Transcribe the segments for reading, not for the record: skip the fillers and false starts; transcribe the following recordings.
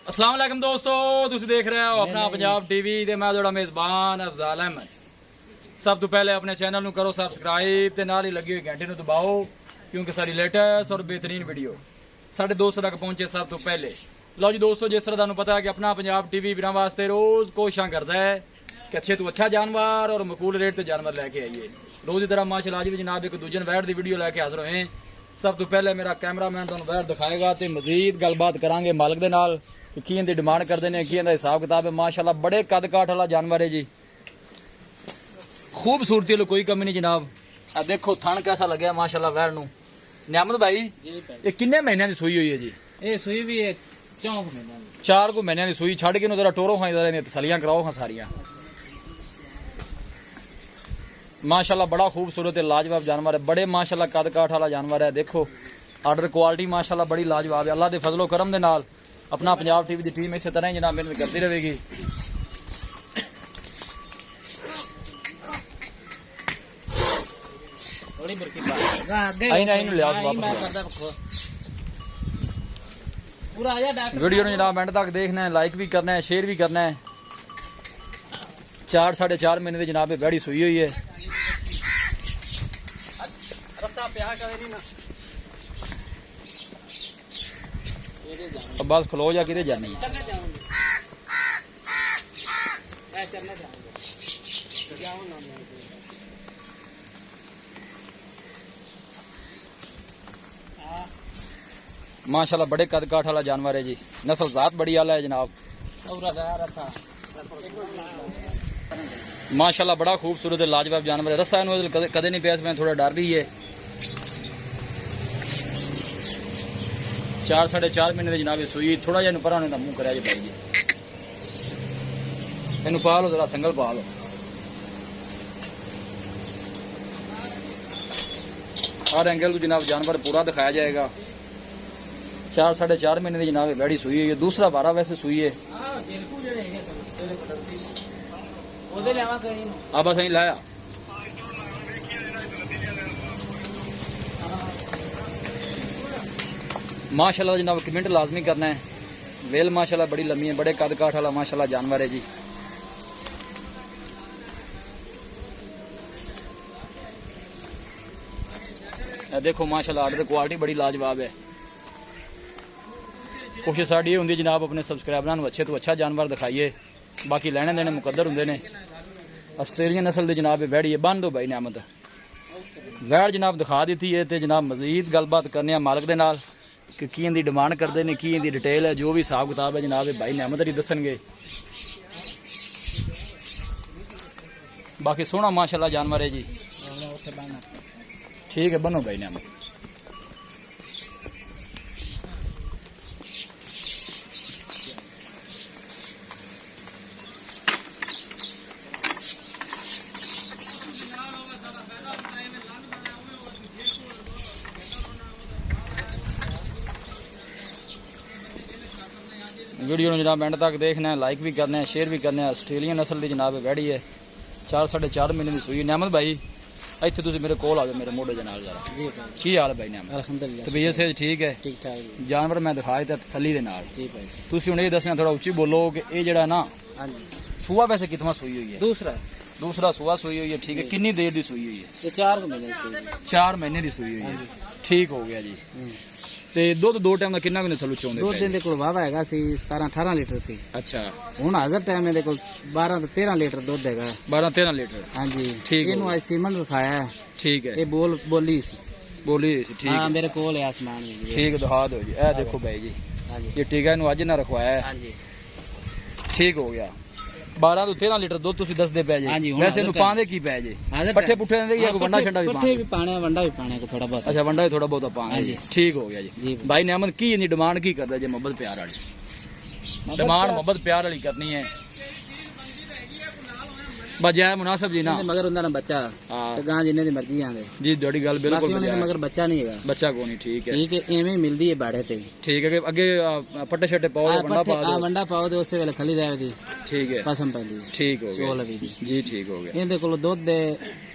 अस्सलाम वालेकुम दोस्तों, तुम देख रहे हो अपना पंजाब टीवी ते मैं जोड़ा मेजबान अफजाल अहमद। सब तो पहले अपने चैनल नू करो सबसक्राइब ते नाल ही लगी हुई घंटी नू दबाओ, क्योंकि सारी लेटेस्ट और बेहतरीन वीडियो साढ़े दोस्तों तक पहुंचे सब तो पहले। लो जी दोस्तों, जिस तरह तुहानू पता है कि अपना पंजाब टीवी वीरां वास्ते रोज कोशिशां करता है कि अच्छे तो अच्छा जानवर और मकूल रेट ते जानवर लैके आइए। रोज की तरह माशाअल्लाह आज भी जनाब एक दूजे वैट की वीडियो लैके हाजिर होए। सब तो पहले मेरा कैमरामैन तुहानू वैट दिखाएगा तो मजीद गलबात करांगे मालिक दे नाल कि की इनकी डिमांड करते हैं, की इनका हिसाब किताब है। माशाअल्लाह बड़े कद काठ वाला जानवर है जी, खूबसूरती वाली कोई कमी नहीं जनाब। अब देखो थन कैसा लगे माशाअल्लाह वैर नू। नियामत भाई ये किन्ने महीनों की सूई हुई है जी? ये सूई भी है 4 महीने 4 को महीनों की सूई छड़ के जरा टोरो खाई जरा तसलियां कराओ हाँ सारिया। माशाअल्लाह बड़ा खूबसूरत है, लाजवाब जानवर है, बड़े माशाअल्लाह कद काठ वाला जानवर है। देखो आर्डर क्वालिटी माशाअल्लाह बड़ी लाजवाब है। अल्लाह के फजलो करम दे नाल अपना पंजाब टीवी की टीम इस तरह ही जनाब मेहनत करती रहेगी। वीडियो ने जनाब एंड तक देखना है, लाइक भी करना है, शेयर भी करना है। 4 साढ़े 4 महीने की जनाब बैड़ी सुई हुई है। बस खलो जा कि जानी माशाल्लाह बड़े कद काठ वाला जानवर है जी, नस्ल जात बड़ी आला है जनाब। माशाल्लाह बड़ा खूबसूरत है, लाजवाब जानवर है। रस्सा कदे नहीं प्यास में थोड़ा डर भी है। 4 साढ़े 4 महीने की जनाब सूई। थोड़ा जहा पर मुंह कराया जी भाई जी, इन पा लो जरा संगल पा लो। हर एंगल तो जनाब जानवर पूरा दिखाया जाएगा। 4 साढ़े 4 महीने की जनाब बैड़ी सुई है। दूसरा बारह वैसे सुई है। अब बस अं लाया माशाल्लाह जनाब कमेंट लाजमी करना है। वेल माशाल्लाह बड़ी लम्बी है, बड़े कद काठ वाला माशाल्लाह जानवर है जी। देखो माशाल्लाह आर्डर क्वालिटी बड़ी लाजवाब है। कोशिश साड़ी होंगी जनाब अपने सबसक्राइबरां नूं अच्छे तो अच्छा जानवर दिखाइए, बाकी लेने देने मुकद्दर होंगे ने। आस्ट्रेलियन नस्ल की जनाब वैड़ी है। बन दो भाई नियामत वैड़ जनाब दिखा दी है तो जनाब मजीद गलबात करने मालिक दे नाल कि की इनकी डिमांड करते हैं, की इनकी डिटेल है, जो भी हिसाब किताब है जनाब भाई नियामत ही दसणगे। बाकी सोहना माशाल्लाह जानवर है जी। ठीक है बनो भाई नियामत। वीडियो जनाब एंड तक देखना है, लाइक भी करना है, शेयर भी करना है। आस्ट्रेलियन नस्ल की जनाब वैड़ी है। 4 साढ़े 4 महीने की सूई। नियामत भाई इतने तुम मेरे कोल आ जाओ, मेरे मोढे नाल जरा। की हाल है भाई नियामत? अल्हम्दुलिल्लाह तबीयत से ठीक है? ठीक ठाक। जानवर मैं दिखाए थे तसल्ली दे नाल। जी भाई तुसी हुण ये दसना थोड़ा उच्ची बोलो कि ये जड़ा ना सूआ वैसे कितना सूई हुई है? दूसरा सूआ सूई हुई है। ठीक है, कितनी देर की सूई हुई है? ये 4 महीने की सूई है। 4 महीने की सूई हुई है। ठीक हो गया जी। ਤੇ ਦੁੱਧ ਦੋ ਟਾਈਮ ਦਾ ਕਿੰਨਾ ਕੁ ਥੱਲੋਂ ਚੋਂਦੇ? ਦੁੱਧ ਦੇ ਕੋਲ ਵਾਵਾ ਹੈਗਾ ਸੀ 17-18 ਲੀਟਰ ਸੀ। ਅੱਛਾ ਹੁਣ ਹਾਜ਼ਰ ਟਾਈਮ ਇਹਦੇ ਕੋਲ 12 ਤੋਂ 13 ਲੀਟਰ ਦੁੱਧ ਹੈਗਾ। 12-13 ਲੀਟਰ। ਹਾਂਜੀ ਠੀਕ। ਇਹਨੂੰ ਅੱਜ ਸੀਮਨ ਰਖਾਇਆ ਹੈ। ਠੀਕ ਹੈ। ਇਹ ਬੋਲੀ ਸੀ ਠੀਕ। ਹਾਂ ਮੇਰੇ ਕੋਲ ਹੈ ਆਸਮਾਨ ਜੀ। ਠੀਕ ਦਿਖਾ ਦਿਓ ਜੀ। ਇਹ ਦੇਖੋ ਭਾਈ ਜੀ ਇਹ ਟੀਕਾ ਇਹਨੂੰ ਅੱਜ ਨਾ ਰਖਵਾਇਆ ਹੈ। ਹਾਂਜੀ ਠੀਕ ਹੋ ਗਿਆ। 12 ਤੋਂ 13 ਲੀਟਰ ਦੁੱਧ ਤੁਸੀਂ ਦੱਸਦੇ ਪਏ ਜੀ। ਵੈਸੇ ਇਹਨੂੰ ਪਾਉਂਦੇ ਕੀ ਪਏ ਜੀ? ਪੱਠੇ ਪੁੱਠੇ ਦਿੰਦੇ ਜਾਂ ਕੋਈ ਵੰਡਾ ਛੰਡਾ ਵੀ ਪਾਉਂਦੇ? ਪੱਠੇ ਵੀ ਪਾਣੇ, ਵੰਡਾ ਵੀ ਪਾਣੇ ਕੋ ਥੋੜਾ ਬਹੁਤ। ਅੱਛਾ ਵੰਡਾ ਵੀ ਥੋੜਾ ਬਹੁਤਾ ਪਾਉਂਦੇ ਜੀ। ਠੀਕ ਹੋ ਗਿਆ ਜੀ। ਭਾਈ ਨਿਆਮਤ ਕੀ ਇਹਦੀ ਡਿਮਾਂਡ ਕੀ ਕਰਦਾ ਜੀ? ਮੁਹੱਬਤ ਪਿਆਰ ਵਾਲੀ ਡਿਮਾਂਡ, ਮੁਹੱਬਤ ਪਿਆਰ ਵਾਲੀ ਕਰਨੀ ਹੈ। बजाय मुनासिब जी ना मगर उन्होंने बच्चा तो गां जिन्ने दी मर्जी आंदे जी। थोड़ी गल बिल्कुल मगर बच्चा नहीं है, बच्चा को नहीं। ठीक है एवें मिलदी है बाड़े ते। ठीक है अगे पट्टे छट्टे पाओ, वंडा पाओ। हां वंडा पाओ ते उस वेले खली जावे दी। ठीक है पसम पैंदी। ठीक हो गया जी। ठीक हो गया। इहदे कोल दूध दे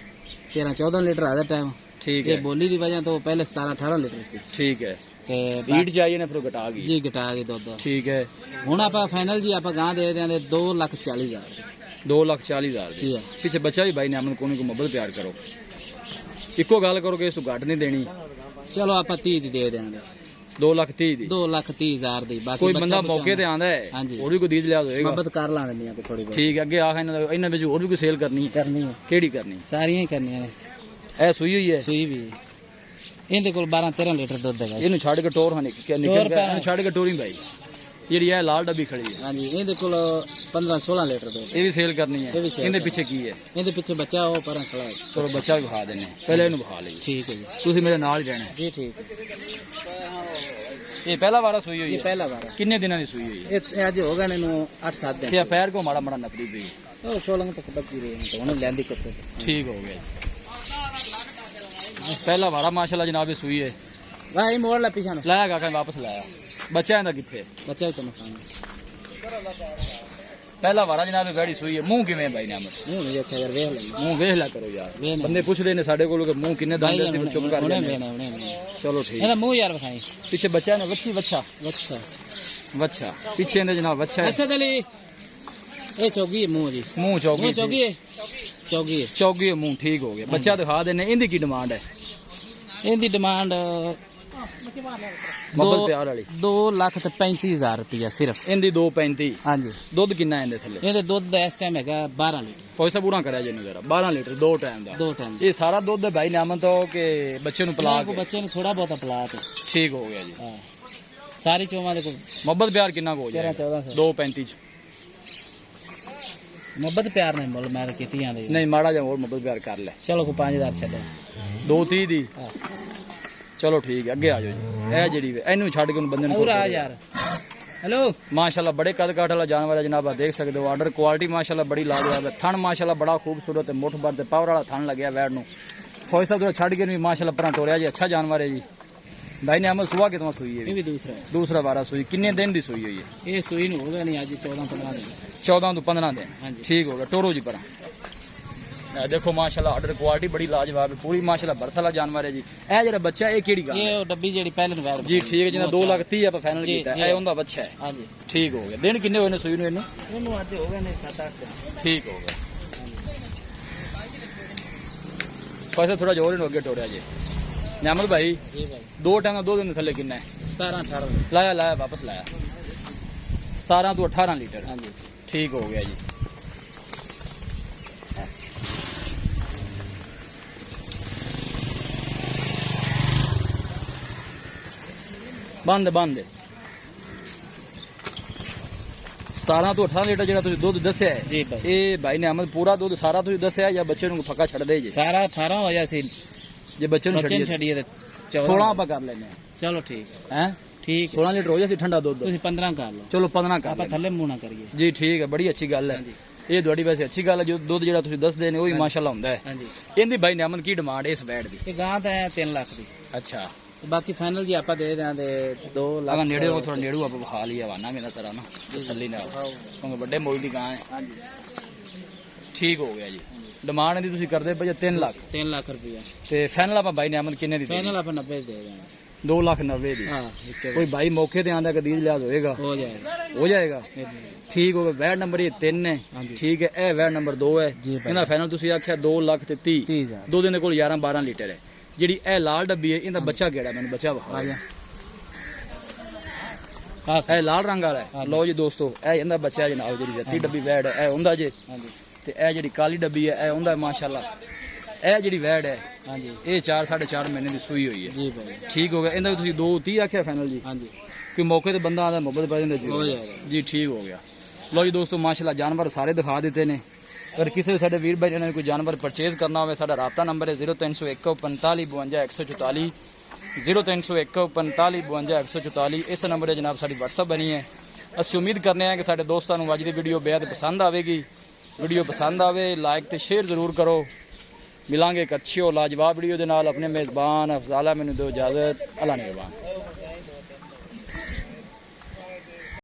13-14 लीटर आ टाइम। ठीक है बोली दी वजह तो पहले 17-18 लीटर सी। ठीक है ਤੇ ਹੀਟ ਚਾਹੀਏ ਨੇ ਫਿਰ ਉਹ ਘਟਾ ਗਈ ਜੀ ਘਟਾ ਕੇ ਦੁੱਧ ਠੀਕ ਹੈ ਹੁਣ ਆਪਾਂ ਫਾਈਨਲ ਜੀ ਆਪਾਂ ਗਾਂ ਦੇ ਦਿਆਂਗੇ 2,40,000 2,40,000 ਜੀ ਆ। ਪਿੱਛੇ ਬੱਚਾ ਵੀ ਬਾਈ ਨੇ ਅਮਨ ਕੋਨੇ ਕੋ ਮੁਹੱਬਤ ਪਿਆਰ ਕਰੋ ਇੱਕੋ ਗੱਲ ਕਰੋ ਕਿ ਇਸ ਤੋਂ ਘੱਟ ਨਹੀਂ ਦੇਣੀ ਚਲੋ ਆਪਾਂ 30 ਦੀ ਦੇ ਦਿਆਂਗੇ 2,30,000 ਦੀ 2,30,000 ਦੀ ਬਾਕੀ ਕੋਈ ਬੰਦਾ ਮੌਕੇ ਤੇ ਆਂਦਾ ਹੈ ਹਾਂਜੀ। ਹੋਰ ਵੀ ਕੋਈ ਦੀਦ ਲਿਆ ਹੋਏਗਾ ਮੁਹੱਬਤ ਕਰ ਲਾਂਗੇ ਨਹੀਂ ਆਪਾਂ ਥੋੜੀ ਬਹੁਤ ਠੀਕ ਹੈ ਅੱਗੇ ਆਖ ਇਹਨਾਂ ਵਿੱਚ ਹੋਰ ਵੀ ਕੋਈ ਸੇਲ ਕਰਨੀ ਕਰਨੀ ਹੈ ਕਿਹੜੀ ਕਰਨੀ ਸਾਰੀਆਂ ਹੀ ਕਰਨੀਆਂ ਨੇ ਇਹ ਸੂਈ ਹੋਈ ਹੈ ਸੂਈ ਵੀ ਇਹਦੇ ਕੋਲ 12-13 ਲੀਟਰ ਦੁੱਧ ਹੈਗਾ ਇਹਨੂੰ ਛੱਡ ਕੇ ਟੋਰ ਹਨੇ ਕਿ ਨਿਕਲ ਗਿਆ ਇਹਨੂੰ ਛੱਡ ਕੇ ਟੋਰੀ ਬਾਈ ਜਿਹੜੀ ਇਹ ਲਾਲ ਡੱਬੀ ਖੜੀ ਹੈ ਹਾਂਜੀ ਇਹਦੇ ਕੋਲ 15-16 ਲੀਟਰ ਦੁੱਧ ਇਹ ਵੀ ਸੇਲ ਕਰਨੀ ਹੈ ਇਹ ਵੀ sale ਇਹਦੇ ਪਿੱਛੇ ਕੀ ਹੈ ਇਹਦੇ ਪਿੱਛੇ ਬੱਚਾ ਉਹ ਪਰਾਂ ਖੜਾ ਹੈ ਚਲੋ ਬੱਚਾ ਵੀ ਵਿਖਾ ਦਿੰਨੇ ਪਹਿਲੇ ਇਹਨੂੰ ਵਿਖਾ ਲਈ ਠੀਕ ਹੈ ਜੀ ਤੁਸੀਂ ਮੇਰੇ ਨਾਲ ਹੀ ਰਹਿਣਾ ਜੀ ਠੀਕ ਹੈ ਇਹ ਪਹਿਲਾ ਵਾਰਾ ਸੂਈ ਹੋਈ ਇਹ ਹੈ ਪਹਿਲਾ ਵਾਰ ਕਿੰਨੇ ਦਿਨਾਂ ਦੀ ਸੂਈ ਹੋਈ ਹੈ ਇਹ ਅੱਜ ਹੋ ਗਏ ਨੇ ਇਹਨੂੰ 8-7 ਦਿਨ ਤੇ ਪੈਰ ਕੋ ਮਾੜਾ ਮਾੜਾ ਨਕਲੀ ਪਈ ਉਹ 16 ਤੱਕ ਬੱਜੀ ਰਹੀ ਹੈ ਹੁਣ ਲੈਂਦੀ ਕਿੱਥੇ ਠੀਕ ਹੋ ਗਿਆ ਜੀ ਪਹਿਲਾ ਵਾਰਾ ਮਾਸ਼ਾਅੱਲਾ ਜਨਾਬ ਇਹ ਸੂਈ ਹੈ ਵਾਹ ਮੋੜ ਲਾ ਪਿਛਾਂ ਲਾਇਆ ਗਾ ਵਾਪਸ ਲਾਇਆ ਬੱਚਾ ਇਹਦਾ ਕਿੱਥੇ ਬੱਚਾ ਤੈਨੂੰ ਖਾਣਾ ਪਹਿਲਾ ਵਾਰਾ ਜਨਾਬ ਇਹ ਵੈੜੀ ਸੂਈ ਹੈ ਮੂੰਹ ਕਿਵੇਂ ਬਾਈ ਨੇ ਅਮਰ ਮੂੰਹ ਨਹੀਂ ਦੇਖਿਆ ਯਾਰ ਵੇਖ ਲੈ ਮੂੰਹ ਵੇਖ ਲਿਆ ਕਰੋ ਯਾਰ ਵੇਖ ਲੈ। ਬੰਦੇ ਪੁੱਛਦੇ ਨੇ ਸਾਡੇ ਕੋਲ ਕਿ ਮੂੰਹ ਕਿੰਨੇ ਦੰਦ ਅਸੀਂ ਫਿਰ ਚੁੱਪ ਕਰ ਹੁਣੇ ਜਾਂਦੇ ਵੇਣਾ ਹੁਣੇ ਚਲੋ ਠੀਕ ਇਹਦਾ ਮੂੰਹ ਯਾਰ ਵਿਖਾਈ ਪਿੱਛੇ ਬੱਚਾ ਨੇ ਵੱਛੀ ਵੱਛਾ ਅੱਛਾ ਵੱਛਾ ਪਿੱਛੇ ਇਹਦੇ ਜਨਾਬ ਵੱਛਾ ਹੈ ਅਸਦ ਅਲੀ ਇਹ ਚੌਗੀ ਹੈ ਮੂੰਹ ਜੀ ਮੂੰਹ ਚੌਗੀ ਮੂੰਹ ਚੌਗੀ ਹੈ ਚੌਗੀ ਹੈ ਚੌਗੀ ਹੈ ਮੂੰਹ ਠੀਕ ਹੋ ਗਿਆ ਬੱਚਾ ਦਿਖਾ ਦੇਣੇ ਇਹਦੀ ਕੀ ਡਿਮਾਂਡ ਹੈ ਇਹਦੀ ਡਿਮਾਂਡ ਮੁਹੱਬਤ ਪਿਆਰ ਵਾਲੀ 2,35,000 ਰੁਪਇਆ ਸਿਰਫ ਇਹਦੀ 2.35 ਹਾਂਜੀ ਦੁੱਧ ਕਿੰਨਾ ਇਹਦੇ ਥੱਲੇ ਇਹਦੇ ਦੁੱਧ ਦਾ ਇਸ ਟਾਈਮ ਹੈਗਾ 12 ਲੀਟਰ ਫੌਸਾ ਪੂਰਾ ਕਰਿਆ ਜੀ ਨੂੰ ਜਰਾ 12 ਲੀਟਰ ਦੋ ਟਾਈਮ ਦਾ ਦੋ ਟਾਈਮ ਇਹ ਸਾਰਾ ਦੁੱਧ ਹੈ ਭਾਈ ਨਾਮਨ ਤੋਂ ਕਿ ਬੱਚੇ ਨੂੰ ਪਿਲਾ ਕੋ ਕੇ ਬੱਚੇ ਨੂੰ ਥੋੜਾ ਬਹੁਤਾ ਪਿਲਾ ਤੇ ਠੀਕ ਹੋ ਗਿਆ ਜੀ ਹਾਂ ਸਾਰੀ ਚੋਵਾਂ ਦੇ ਕੋਲ ਮੁਹੱਬਤ ਪਿਆਰ ਕਿੰਨਾ ਕੁ ਹੋ 13-14 ਜਾਏਗਾ 2.35 ਚ ਮੁਹੱਬਤ ਪਿਆਰ ਨਾਲ ਮੁੱਲ ਮੈਂ ਕੀਤੀ ਜਾਂਦੇ ਨਹੀਂ ਮਾੜਾ ਜਿਹਾ ਹੋਰ ਮੁਹੱਬਤ ਪਿਆਰ ਕਰ ਲੈ ਚਲੋ ਕੋ 5,000 ਛੱਡੋ 2.30 ਦੀ ਹਾਂ ਚਲੋ ਠੀਕ ਹੈ ਅੱਗੇ ਆ ਜਾਓ ਜੀ ਇਹ ਜਿਹੜੀ ਵੇ ਇਹਨੂੰ ਛੱਡ ਕੇ ਉਹਨੂੰ ਬੰਦੇ ਨੂੰ ਹੋਰ ਆ ਯਾਰ ਹੈਲੋ ਮਾਸ਼ਾਅੱਲਾ ਬੜੇ ਕਦ ਕਾਠ ਵਾਲਾ ਜਾਨਵਰ ਹੈ ਜਨਾਬ ਆਪ ਦੇਖ ਸਕਦੇ ਹੋ ਆਰਡਰ ਕੁਆਲਿਟੀ ਮਾਸ਼ਾਅੱਲਾ ਬੜੀ ਲਾਜਵਾਬ ਹੈ ਥਣ ਮਾਸ਼ਾਅੱਲਾ ਬੜਾ ਖੂਬਸੂਰਤ ਹੈ ਮੁੱਠ ਭਰ ਤੇ ਪਾਵਰ ਵਾਲਾ ਥਣ ਲੱਗਿਆ ਵੈੜ ਨੂੰ ਫੌਜ ਸਾਹਿਬ ਤੋਂ ਛੱਡ ਕੇ ਵੀ ਮਾਸ਼ਾਅੱਲਾ ਪਰਾਂ ਤੋੜਿਆ ਜੀ ਅੱਛਾ ਜਾਨਵਰ ਹੈ ਜੀ ਭਾਈ ਨੇ ਅਮਲ ਸੁਬਾ ਕਿਤੋਂ ਸੂਈ ਹੈ ਇਹ ਵੀ ਦੂਸਰਾ ਹੈ ਦੂਸਰਾ ਵਾਰਾ ਸੂਈ ਕਿੰਨੇ ਦਿਨ ਦੀ ਸੂਈ ਹੋਈ ਹੈ ਇਹ ਸੂਈ ਨੂੰ ਹੋ ਗਿਆ ਨਹੀਂ ਅੱਜ 14-15 ਦਿਨ 14 ਤੋਂ 15 ਦਿਨ ਹਾਂਜੀ ਠੀਕ ਹੋ ਗਿਆ ਟੋਰੋ ਜੀ ਪਰਾਂ ਇਹ ਦੇਖੋ ਮਾਸ਼ਾਅੱਲਾ ਆਰਡਰ ਕੁਆਲਿਟੀ ਬੜੀ ਲਾਜਵਾਬ ਹੈ ਪੂਰੀ ਮਾਸ਼ਾਅੱਲਾ ਬਰਥ ਵਾਲਾ ਜਾਨਵਰ ਹੈ ਜੀ ਇਹ ਜਿਹੜਾ ਬੱਚਾ ਇਹ ਕਿਹੜੀ ਗੱਲ ਇਹ ਹੈ ਉਹ ਡੱਬੀ ਜਿਹੜੀ ਪਹਿਲੇ ਨੂੰ ਵੈਰ ਜੀ ਠੀਕ ਹੈ ਜਿਹਦਾ 2,30,000 ਆਪਾਂ ਫਾਈਨਲ ਜੀ, ਕੀਤਾ ਜੀ। ਇਹ ਉਹਦਾ ਬੱਚਾ ਹੈ ਹਾਂਜੀ ਠੀਕ ਹੋ ਗਿਆ ਦਿਨ ਕਿੰਨੇ ਹੋਏ ਨੇ ਸੂਈ ਨੂੰ ਇਹਨੂੰ ਇਹਨੂੰ ਅੱਜ ਹੋ ਗਏ ਨੇ 7-8 ਦਿਨ ਠੀਕ ਹੋ ਗਿਆ ਫਸਲ ਥੋੜਾ ਜੋਰ ਇਹਨੂੰ ਅੱਗੇ ਟੋੜਿਆ ਜੀ ਨਿਆਮਤ ਭਾਈ ਜੀ ਭਾਈ ਦੋ ਟਾਈਮ ਦਾ ਦੋ ਦਿਨ ਦੇ ਥੱਲੇ ਕਿੰਨਾ ਹੈ 17-18 ਲਾਇਆ ਵਾਪਸ ਲਾਇਆ 17 ਤੋਂ 18 ਲੀਟਰ ਹਾਂਜੀ ਠੀਕ ਹੋ ਗਿਆ ਜੀ ਬੰਦ 17 ਤੋਂ 18 ਲੀਟਰ ਜਿਹੜਾ ਤੁਸੀਂ ਦੁੱਧ ਦੱਸਿਆ ਹੈ ਜੀ ਭਾਈ ਇਹ ਭਾਈ ਨੇ ਅਹਿਮਦ ਪੂਰਾ ਦੁੱਧ ਸਾਰਾ ਤੁਸੀਂ ਦੱਸਿਆ ਜਾਂ ਬੱਚੇ ਨੂੰ ਫੱਕਾ ਛੱਡ ਦੇ ਜੀ ਸਾਰਾ 18 ਹੋਇਆ ਸੀ ਜੇ ਬੱਚੇ ਨੂੰ ਬੱਚੇ ਨੂੰ ਛੱਡੀਏ ਛੱਡੀਏ ਤੇ 16 ਆਪਾਂ ਕਰ ਲੈਨੇ ਚਲੋ ਠੀਕ ਹੈ ਹੈ ਠੀਕ 16 ਲੀਟਰ ਹੋ ਜਾਸੀ ਠੰਡਾ ਦੁੱਧ ਤੁਸੀਂ 15 ਕਰ ਲਓ ਚਲੋ 15 ਕਰ ਆਪਾਂ ਲੈਂਦੇ। ਥੱਲੇ ਮੂੰਹ ਨਾ ਕਰੀਏ ਜੀ ਠੀਕ ਹੈ ਬੜੀ ਅੱਛੀ ਗੱਲ ਹੈ ਹਾਂਜੀ ਇਹ ਤੁਹਾਡੀ ਵੈਸੇ ਅੱਛੀ ਗੱਲ ਹੈ ਜੋ ਦੁੱਧ ਜਿਹੜਾ ਤੁਸੀਂ ਦੱਸਦੇ ਨੇ ਉਹ ਵੀ ਮਾਸ਼ਾਅੱਲਾ ਹੁੰਦਾ ਹੈ ਹਾਂਜੀ ਇਹਦੀ ਭਾਈ ਨੇ ਅਮਨ ਕੀ ਡਿਮਾਂਡ ਇਸ ਬੈਡ ਦੀ ਇਹ ਗਾਂ ਤਾਂ ਹੈ 3 ਲੱਖ ਦੀ ਅੱਛਾ ਤੇ ਬਾਕੀ ਫਾਈਨਲ ਜੀ ਆਪਾਂ ਦੇ ਦਿਆਂਦੇ 2 ਲੱਖ ਅਗਰ ਨੇੜੇ ਹੋ ਥੋੜਾ ਨੇੜੂ ਆਪਾਂ ਵਿਖਾ ਲਈ ਹਵਾਨਾ ਮੇਰਾ ਸਰਾ ਨਾ ਤਸੱਲੀ ਨਾਲ ਕਿਉਂਕਿ ਵੱਡੇ ਮੁੱਲ ਦੀ ਗਾਂ ਹੈ ਹਾਂਜੀ ਠੀਕ ਹੋ ਗਿਆ ਜੀ ਡਿਮਾਂਡ ਇਹਦੀ ਤੁਸੀਂ ਕਰਦੇ ਪਏ 3 ਲੱਖ 3 ਲੱਖ ਰੁਪਇਆ ਤੇ ਫਾਈਨਲ ਆਪਾਂ ਭਾਈ ਨੇ ਅਮਨ ਕਿੰਨੇ ਦੀ ਫਾਈਨਲ ਆਪਾਂ 90 ਦੇ ਦਿਆਂਗੇ 2,90,000 ਦੀ ਹਾਂ ਇੱਕ ਕੋਈ ਭਾਈ ਮੌਕੇ ਤੇ ਆਂਦਾ ਕਦੀਜ ਲਿਆਜ਼ ਹੋਏਗਾ ਹੋ ਜਾਏਗਾ ਹੋ ਜਾਏਗਾ ਠੀਕ ਹੋ ਗਿਆ ਵੈਟ ਨੰਬਰ ਇਹ 3 ਹੈ ਹਾਂਜੀ ਠੀਕ ਹੈ ਇਹ ਵੈਟ ਨੰਬਰ 2 ਹੈ ਜੀ ਭਾਈ। ਇਹਦਾ ਫਾਈਨਲ ਤੁਸੀਂ ਆਖਿਆ 2,30,000 30,000 ਦੋ ਦਿਨ ਦੇ ਕੋਲ 11-12 ਲੀਟਰ ਹੈ ਜਿਹੜੀ ਇਹ ਲਾਲ ਡੱਬੀ ਹੈ ਇਹਦਾ ਬੱਚਾ ਕਿਹੜਾ ਮੈਨੂੰ ਬੱਚਾ ਵਿਖਾ ਆ ਜਾ ਇਹ ਲਾਲ ਰੰਗ ਵਾਲਾ ਹੈ ਹਾਂਜੀ। ਲਓ ਜੀ ਦੋਸਤੋ ਇਹ ਇਹਦਾ ਬੱਚਾ ਜਨਾਬ ਜਿਹੜੀ ਰੱਤੀ ਡੱਬੀ ਵੈੜ ਹੈ ਇਹ ਹੁੰਦਾ ਜੇ ਹਾਂਜੀ ਤੇ ਇਹ ਜਿਹੜੀ ਕਾਲੀ ਡੱਬੀ ਹੈ ਇਹ ਹੁੰਦਾ ਮਾਸ਼ਾਅੱਲਾ ਇਹ ਜਿਹੜੀ ਵੈੜ ਹੈ ਹਾਂਜੀ ਇਹ 4-4.5 ਮਹੀਨੇ ਦੀ ਸੂਈ ਹੋਈ ਹੈ ਜੀ ਭਾਈ ਠੀਕ ਹੋ ਗਿਆ ਇਹਦਾ ਵੀ ਤੁਸੀਂ 2,30 ਆਖਿਆ ਫਾਈਨਲ ਜੀ ਹਾਂਜੀ ਕਿ ਮੌਕੇ ਤੇ ਬੰਦਾ ਆਦਾ ਮੁਹੱਬਤ ਪੈ ਜਾਂਦਾ ਜੀ ਹੋ ਜਾਏਗਾ। ਜੀ ਠੀਕ ਹੋ ਗਿਆ ਲਓ ਜੀ ਦੋਸਤੋ ਮਾਸ਼ਾਅੱਲਾ ਜਾਨਵਰ ਸਾਰੇ ਦਿਖਾ ਦਿੱਤੇ ਨੇ ਅਗਰ ਕਿਸੇ ਸਾਡੇ ਵੀਰ ਭਾਈ ਨੇ ਕੋਈ ਜਾਨਵਰ ਪਰਚੇਜ਼ ਕਰਨਾ ਹੋਵੇ ਸਾਡਾ ਰਾਬਤਾ ਨੰਬਰ ਹੈ 0301 45 52 144 0301 45 52 144 ਇਸ ਨੰਬਰ ਤੇ ਜਨਾਬ ਸਾਡੀ WhatsApp ਬਣੀ ਹੈ ਅਸੀਂ ਉਮੀਦ ਕਰਨੇ ਆ ਕਿ ਸਾਡੇ ਦੋਸਤਾਂ ਨੂੰ ਅੱਜ ਦੀ ਵੀਡੀਓ ਬੇहद ਪਸੰਦ ਆਵੇਗੀ ਵੀਡੀਓ ਪਸੰਦ ਆਵੇ ਲਾਈਕ ਤੇ ਸ਼ੇਅਰ ਜ਼ਰੂਰ ਕਰੋ ਮਿਲਾਂਗੇ ਇੱਕ ਅੱਛੀ ਔਰ ਲਾਜਵਾਬ ਵੀਡੀਓ ਦੇ ਨਾਲ ਆਪਣੇ ਮੇਜ਼ਬਾਨ ਅਫਜ਼ਾਲਾ ਮੈਨੂੰ ਦਿਓ ਇਜਾਜ਼ਤ ਅੱਲਾ ਨਿਗਹਿਬਾਨ